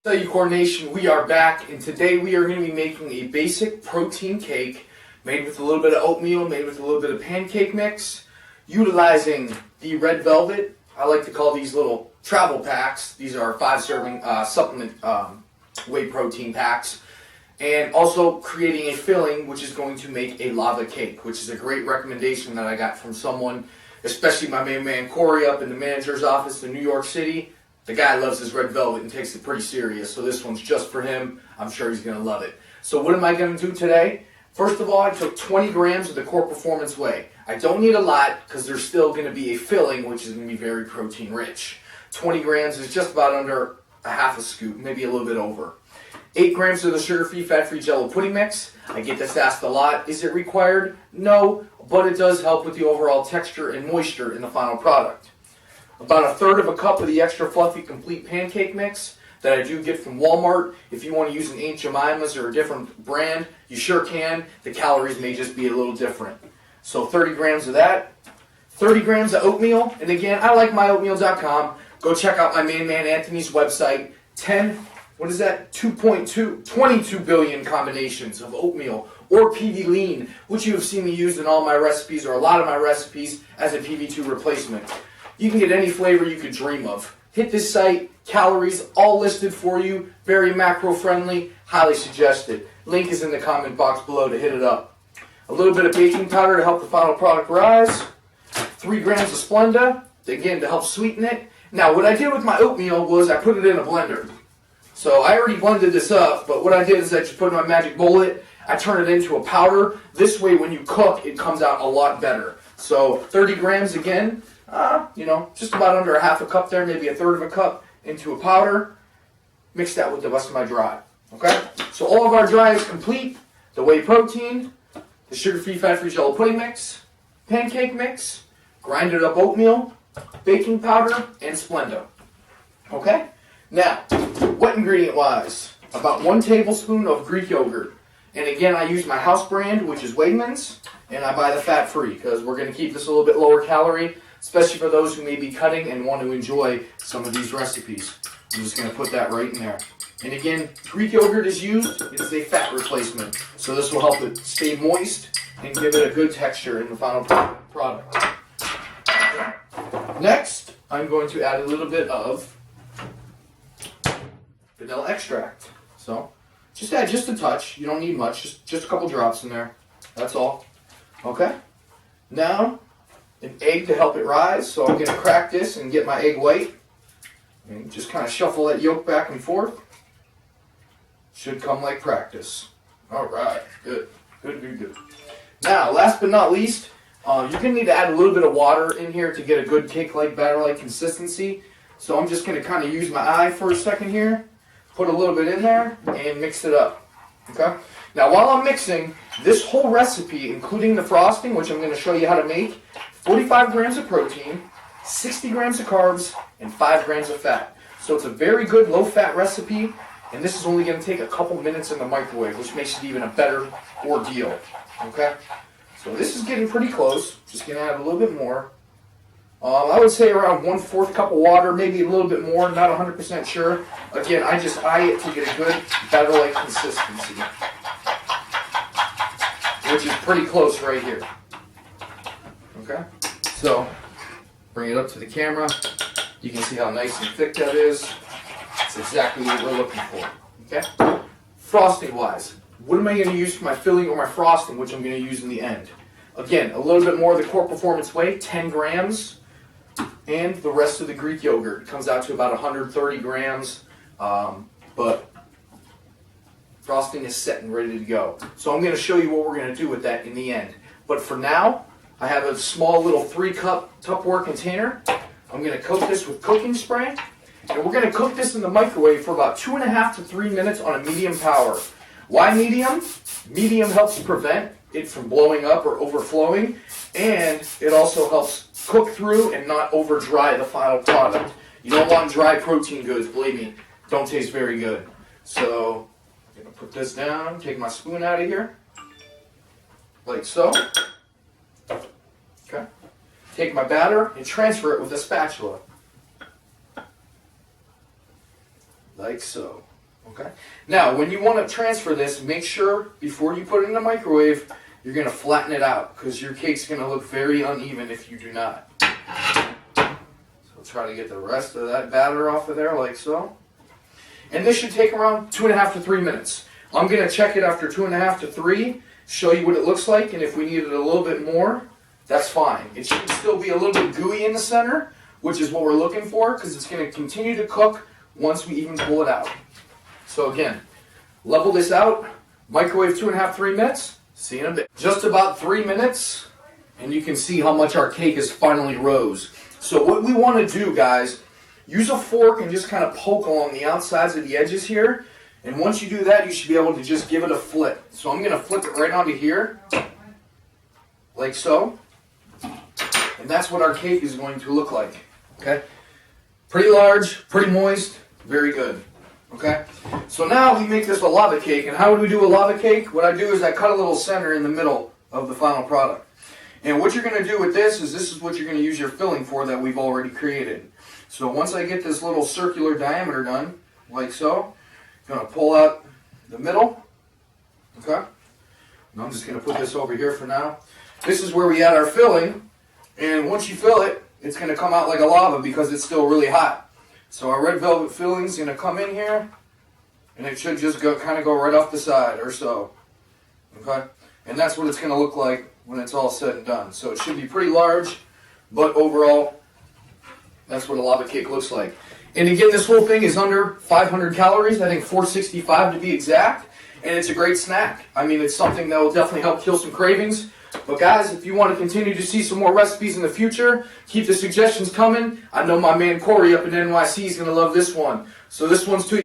Cellucor Nation, we are back, and today we are going to be making a basic protein cake made with a little bit of oatmeal, made with a little bit of pancake mix, utilizing the red velvet. I like to call these little travel packs. These are 5-serving supplement whey protein packs, and also creating a filling which is going to make a lava cake, which is a great recommendation that I got from someone, especially my main man Corey up in the manager's office in New York City. The guy loves his red velvet and takes it pretty serious, so this one's just for him. I'm sure he's going to love it. So what am I going to do today? First of all, I took 20 grams of the Core Performance Whey. I don't need a lot because there's still going to be a filling which is going to be very protein rich. 20 grams is just about under a half a scoop, maybe a little bit over. 8 grams of the sugar-free, fat-free Jello pudding mix. I get this asked a lot. Is it required? No, but it does help with the overall texture and moisture in the final product. About 1/3 of a cup of the extra fluffy complete pancake mix that I do get from Walmart. If you want to use an Aunt Jemima's or a different brand, you sure can. The calories may just be a little different. So 30 grams of that. 30 grams of oatmeal. And again, I like myoatmeal.com. Go check out my main man Anthony's website. 22 billion combinations of oatmeal or PV lean, which you have seen me use in all my recipes or a lot of my recipes as a PV2 replacement. You can get any flavor you could dream of. Hit this site, calories all listed for you, very macro friendly, highly suggested. Link is in the comment box below to hit it up. A little bit of baking powder to help the final product rise. 3 grams of Splenda, again to help sweeten it. Now what I did with my oatmeal was I put it in a blender. So I already blended this up, but what I did is I just put in my magic bullet, I turn it into a powder. This way when you cook, it comes out a lot better. So 30 grams again. Just about under a half a cup there, maybe 1/3 of a cup into a powder. Mix that with the rest of my dry. Okay? So all of our dry is complete. The whey protein, the sugar-free, fat-free Jello pudding mix, pancake mix, grinded up oatmeal, baking powder, and Splenda. Okay? Now, wet ingredient-wise, about 1 tablespoon of Greek yogurt. And again, I use my house brand, which is Wegmans, and I buy the fat-free because we're going to keep this a little bit lower calorie, especially for those who may be cutting and want to enjoy some of these recipes. I'm just going to put that right in there. And again, Greek yogurt is used. It's a fat replacement. So this will help it stay moist and give it a good texture in the final product. Next, I'm going to add a little bit of vanilla extract. So just add just a touch. You don't need much. Just a couple drops in there. That's all. Okay? Now, an egg to help it rise, so I'm going to crack this and get my egg white. And just kind of shuffle that yolk back and forth. Should come like practice. Alright, good. Good. Now, last but not least, you're going to need to add a little bit of water in here to get a good cake-like, batter-like consistency. So I'm just going to kind of use my eye for a second here, put a little bit in there, and mix it up. Okay? Now, while I'm mixing, this whole recipe, including the frosting, which I'm going to show you how to make, 45 grams of protein, 60 grams of carbs, and 5 grams of fat. So it's a very good low-fat recipe, and this is only going to take a couple minutes in the microwave, which makes it even a better ordeal. Okay? So this is getting pretty close. Just going to add a little bit more. I would say around 1/4 cup of water, maybe a little bit more, not 100% sure. Again, I just eye it to get a good batter-like consistency, which is pretty close right here. Okay, so bring it up to the camera. You can see how nice and thick that is. It's exactly what we're looking for. Okay, frosting wise, what am I going to use for my filling or my frosting, which I'm going to use in the end? Again, a little bit more of the Core Performance Whey, 10 grams, and the rest of the Greek yogurt. It comes out to about 130 grams, but frosting is set and ready to go. So I'm going to show you what we're going to do with that in the end. But for now, I have a small little 3-cup Tupperware container. I'm going to coat this with cooking spray. And we're going to cook this in the microwave for about 2.5 to 3 minutes on a medium power. Why medium? Medium helps prevent it from blowing up or overflowing. And it also helps cook through and not over dry the final product. You don't want dry protein goods, believe me. Don't taste very good. So I'm going to put this down, take my spoon out of here, like so. Okay. Take my batter and transfer it with a spatula, like so. Okay. Now, when you want to transfer this, make sure before you put it in the microwave, you're going to flatten it out because your cake's going to look very uneven if you do not. So try to get the rest of that batter off of there like so. And this should take around 2.5 to 3 minutes. I'm going to check it after 2.5 to 3, show you what it looks like, and if we need it a little bit more, that's fine. It should still be a little bit gooey in the center, which is what we're looking for because it's going to continue to cook once we even pull it out. So again, level this out, microwave 2.5 to 3 minutes, see you in a bit. Just about 3 minutes, and you can see how much our cake is finally rose. So what we want to do, guys, use a fork and just kind of poke along the outsides of the edges here. And once you do that, you should be able to just give it a flip. So I'm going to flip it right onto here, like so. And that's what our cake is going to look like. Okay? Pretty large, pretty moist, very good. Okay? So now we make this a lava cake. And how would we do a lava cake? What I do is I cut a little center in the middle of the final product. And what you're going to do with this is what you're going to use your filling for that we've already created. So once I get this little circular diameter done, like so, I'm going to pull out the middle. Okay? And I'm just going to put this over here for now. This is where we add our filling. And once you fill it, it's going to come out like a lava because it's still really hot. So our red velvet filling is going to come in here. And it should just kind of go right off the side or so. Okay? And that's what it's going to look like when it's all said and done. So it should be pretty large, but overall, that's what a lava cake looks like. And again, this whole thing is under 500 calories, I think 465 to be exact, and it's a great snack. I mean, it's something that will definitely help kill some cravings. But guys, if you want to continue to see some more recipes in the future, keep the suggestions coming. I know my man Corey up in NYC is going to love this one. So this one's to